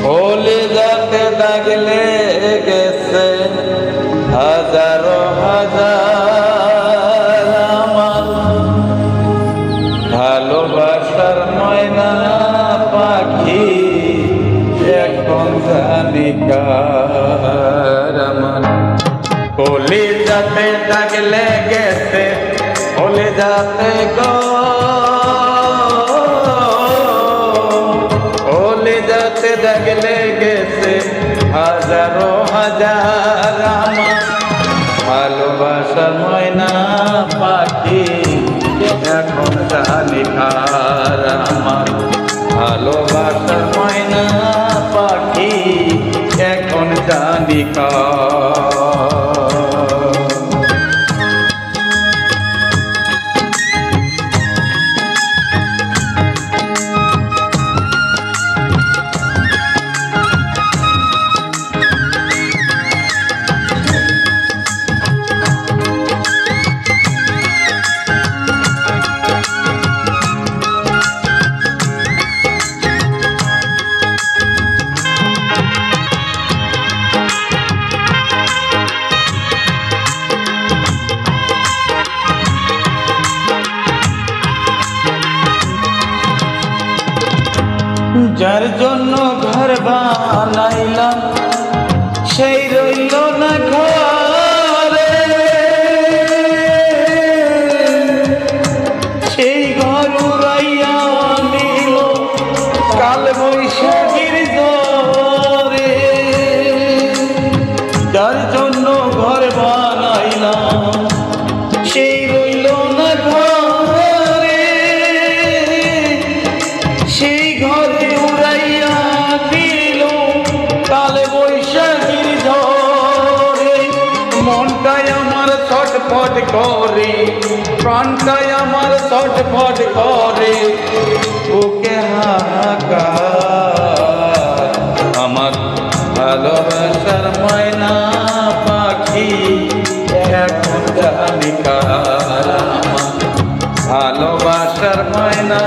কলিজাতে দাগ লেগেছে হাজারো হাজার আমার ভালোবাসার ময়না পাখি এখন জানি কার আমার কলিজাতে দাগ লেগেছে কলিজাতে গো কলিজাতে দাগ লেগেছে হাজারো হাজার আমার ভালোবাসার ময়না পাখি এখন জানি কার আমার ভালোবাসার ময়না পাখি এখন জানি কার। যার জন্য ঘর বানাইলাম সেই রইল না ঘরে সেই ঘর উড়াইয়া নিল কাল বৈশাখীর ঝড়ে যার জন্য ঘর বানাইলাম সেই রইল না ঘরে সেই ঘরে মনটাই আমার ছটফট করে প্রাণটাই আমার ছটফট করে ওকে হাহাকার আমার ভালোবাসার ময়না পাখি এখন জানি কার আমার ভালোবাসার ময়না